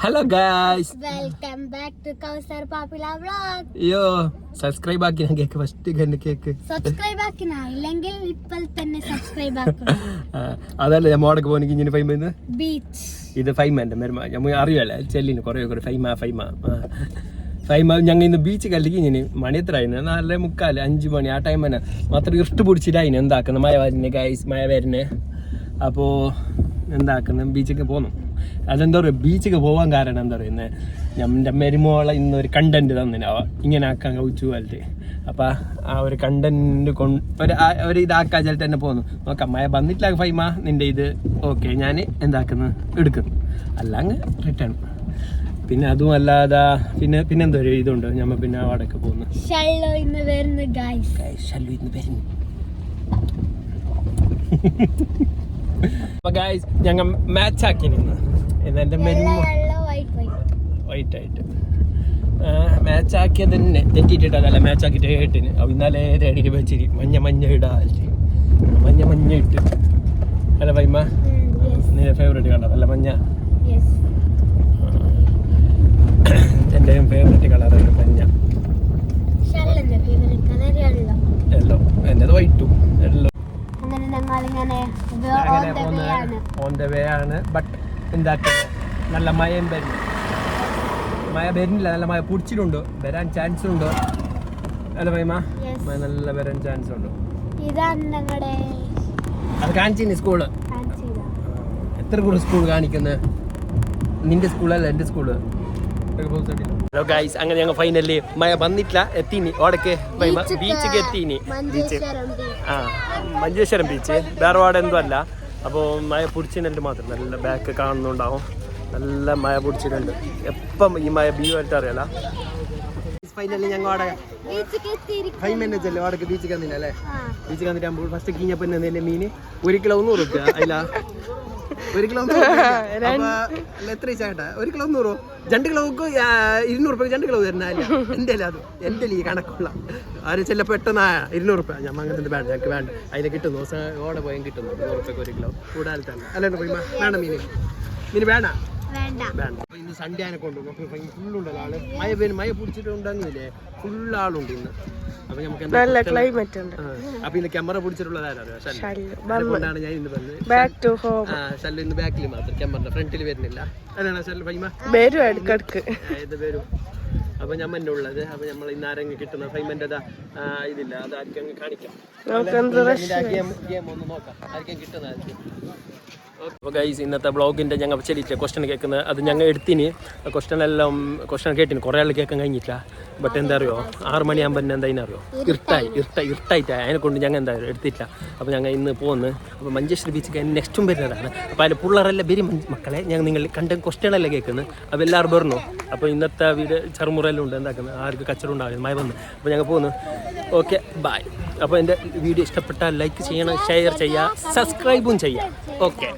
Hello guys, welcome back to Kausar Pappila vlog. അയ്യോ subscribe ആക്കിനാ cake first കണ്ട് കേക്ക് സബ്സ്ക്രൈബ് ആക്കിനാ ഇല്ലെങ്കിൽ ഇപ്പോൾ തന്നെ സബ്സ്ക്രൈബ് ആക്കണം. അതല്ല ഞാൻ മോടക്ക് പോകണമെങ്കിൽ ഇങ്ങനെ ഫൈമ ബീച്ച് ഇത് ഫൈമൻ്റെ മെരുമ നമ്മൾ അറിയാലേ ചെല്ലിന് കുറേ ഫൈമ ഞങ്ങൾ ഇന്ന് ബീച്ച് കല്ലിക്ക് ഇങ്ങനെ മണി എത്ര ആയിരുന്നു 4:45 5 മണി ആ ടൈം തന്നെ മാത്രം ഇഷ്ട പിടിച്ചിട്ടായിരുന്നു എന്താക്കുന്നത് മഴ വരുന്നത് ഗൈസ് മഴ വരുന്നത് അപ്പോൾ എന്താക്കുന്നത് ബീച്ചൊക്കെ പോന്നു. അതെന്താ പറയുക ബീച്ചൊക്കെ പോകാൻ കാരണം എന്താ പറയുന്നത് നമ്മുടെ മെരുമോളെ ഇന്നൊരു കണ്ടന്റ് തന്നിന് ഇങ്ങനെ ആക്കാൻ കവിച്ചു പോലത്തെ അപ്പം ആ ഒരു കണ്ടന്റ് ഒരു ഇതാക്കാൻ ചിലട്ട് തന്നെ പോന്നു നോക്കാം മഴ വന്നിട്ടില്ല ഫൈമ നിൻ്റെ ഇത് ഓക്കെ ഞാൻ എന്താക്കുന്നു എടുക്കുന്നു അല്ല അങ്ങ് റിട്ടേൺ പിന്നെ അതും അല്ലാതെ പിന്നെ എന്തോ ഒരു ഇതുണ്ട് ഞമ്മ പിന്നെ അവിടെയൊക്കെ പോകുന്നു ഷല്ലോ ഇന്ന് വരുന്നു അപ്പൊ ഗായ്സ് ഞങ്ങൾ മാച്ച് ആക്കി നിന്ന് എന്റെ മെരുമോ വൈറ്റ് ആയിട്ട് മാച്ച് ആക്കിയത് തന്നെ തെറ്റിയിട്ടിട്ടല്ല മാച്ച് ആക്കിയിട്ട് കേട്ടിന് അപ്പൊ ഇന്നലെ റെഡിയിൽ വെച്ചിരി മഞ്ഞ ഇടാ മഞ്ഞ ഇട്ട് അല്ല ഫൈമ നിന്റെ ഫേവറേറ്റ് കണ്ടോ അല്ല മഞ്ഞ എന്റെയും ഫേവറേറ്റ് കളറാണ് മഞ്ഞ യെല്ലോ എന്റേത് വൈറ്റും യെല്ലോ ഓൺ ദ വേ ആണ് ബട്ട് എന്താക്കുന്നത് നല്ല മഴയും മഴ വരുന്നില്ല നല്ല മഴ പിടിച്ചിട്ടുണ്ടോ വരാൻ ചാൻസ് ഉണ്ടോ അല്ല ഫൈമ മഴ നല്ല വരാൻ ചാൻസ് ഉണ്ടോ അത് കാണിച്ചിന് സ്കൂള് എത്ര കൂടെ സ്കൂൾ കാണിക്കുന്നത് നിന്റെ സ്കൂളല്ല എൻ്റെ സ്കൂള്. ഹലോ ഗൈസ് അങ്ങനെ ഞങ്ങൾ ഫൈനലി മഴ വന്നിട്ടില്ല എത്തീനി ഓടക്ക് ബീച്ചിക്ക് എത്തീനി ബീച്ച് മഞ്ചേശ്വരം ബീച്ച് വേറെ പാടെ എന്തോ അല്ല. അപ്പോൾ മഴ പിടിച്ചിട്ടുണ്ട് മാത്രം നല്ല ബാക്ക് കാണുന്നുണ്ടാവും നല്ല മഴ പിടിച്ചിട്ടുണ്ട് എപ്പം ഈ മഴ ബീ ആയിട്ട് അറിയാല. ഫൈനലി ഞങ്ങൾ അവിടെ ഫൈമല്ലേ അവിടേക്ക് ബീച്ചിൽ വന്നില്ലേ ബീച്ചിൽ വന്നിട്ട് ഫസ്റ്റ് കീഞ്ഞപ്പോൾ എന്തെങ്കിലും മീൻ 1 കിലോ 100 രൂപ അല്ല 1 കിലോ എത്ര ചേട്ടാ 1 കിലോ 100 2 കിലോക്ക് 200 രൂപ 2 കിലോ തരുന്നല്ല എൻ്റെ അല്ല അത് എൻ്റെ ഈ കണക്കുള്ള ആരും ചെല്ല പെട്ടെന്ന് 200 രൂപ ഞാൻ അങ്ങനത്തെ വേണ്ട ഞങ്ങൾക്ക് വേണ്ട അതിനെ കിട്ടുന്നു ഓടെ പോയാൽ കിട്ടുന്നു 100 രൂപയ്ക്ക് 1 കിലോ കൂടാതെ തന്നെ അല്ലാണ്ട് പോയി വേണ്ട മീൻ വേണ്ട ഇന്ന് സൺഡേ ആനെ കൊണ്ടു ഫുള്ളുണ്ടല്ലോ ആള് മഴ പിടിച്ചിട്ടുണ്ടെന്നില്ലേ ഫുൾ ആളുണ്ട് ഇന്ന്. അപ്പൊ നമുക്ക് നല്ല ക്ലൈമറ്റ് ഉണ്ട്. അപ്പൊ ഇന്ന് ക്യാമറ പിടിച്ചിട്ടുള്ളതാണ് ഞാൻ ഇന്ന് പറഞ്ഞത് ഷല്ലു ഇന്ന് ബാക്കിൽ മാത്രം ക്യാമറ ഫ്രണ്ടിൽ വരുന്നില്ല അതാണ് ഷല്ലു ഫൈമ ഇത് വരും. അപ്പൊ ഞമ്മൻ്റെ ഉള്ളത് അപ്പൊ നമ്മൾ ഇന്ന് ആരെങ്കിലും കിട്ടുന്ന ഫൈമൻ്റെ ഇതില്ല അതായിരിക്കും അങ്ങ് കാണിക്കാം ഗെയിം ഒന്ന് നോക്കാം ആയിരിക്കും കിട്ടുന്നതായിരിക്കും. അപ്പോൾ ഗൈസ് ഇന്നത്തെ ബ്ലോഗിൻ്റെ ഞങ്ങൾ ചെല്ലിട്ട് ക്വസ്റ്റൻ കേൾക്കുന്നത് അത് ഞങ്ങൾ എടുത്തിന് ക്വസ്റ്റൻ കേട്ടിന് കുറേ ആൾ കേൾക്കാൻ കഴിഞ്ഞിട്ടില്ല. ബട്ട് എന്താ അറിയോ 6 മണിയാകുമ്പോൾ തന്നെ എന്താ അറിയോ ഇരുട്ടായിട്ട് അതിനെ കൊണ്ട് ഞങ്ങൾ എന്താ എടുത്തിട്ടില്ല. അപ്പോൾ ഞങ്ങൾ ഇന്ന് പോകുന്നു. അപ്പോൾ മഞ്ചേശ്വരം ബീച്ച് നെക്സ്റ്റും വരുന്നതാണ്. അപ്പോൾ അതിൽ പിള്ളേരെല്ലാം വരും മക്കളെ നിങ്ങൾ കണ്ട ക്വസ്റ്റനെല്ലാം കേൾക്കുന്നത് അപ്പോൾ എല്ലാവരും പറഞ്ഞു. അപ്പോൾ ഇന്നത്തെ വീട് ചെറുമുറയെല്ലാം ഉണ്ട് എന്താക്കുന്നത് ആർക്ക് കച്ചറ ഉണ്ടാവില്ല മഴ വന്ന്. അപ്പോൾ ഞങ്ങൾ പോകുന്നു. Okay bye. അപ്പോൾ എൻ്റെ വീഡിയോ ഇഷ്ടപ്പെട്ടാൽ ലൈക്ക് ചെയ്യണം, ഷെയർ ചെയ്യുക, സബ്സ്ക്രൈബും ചെയ്യുക. ഓക്കെ.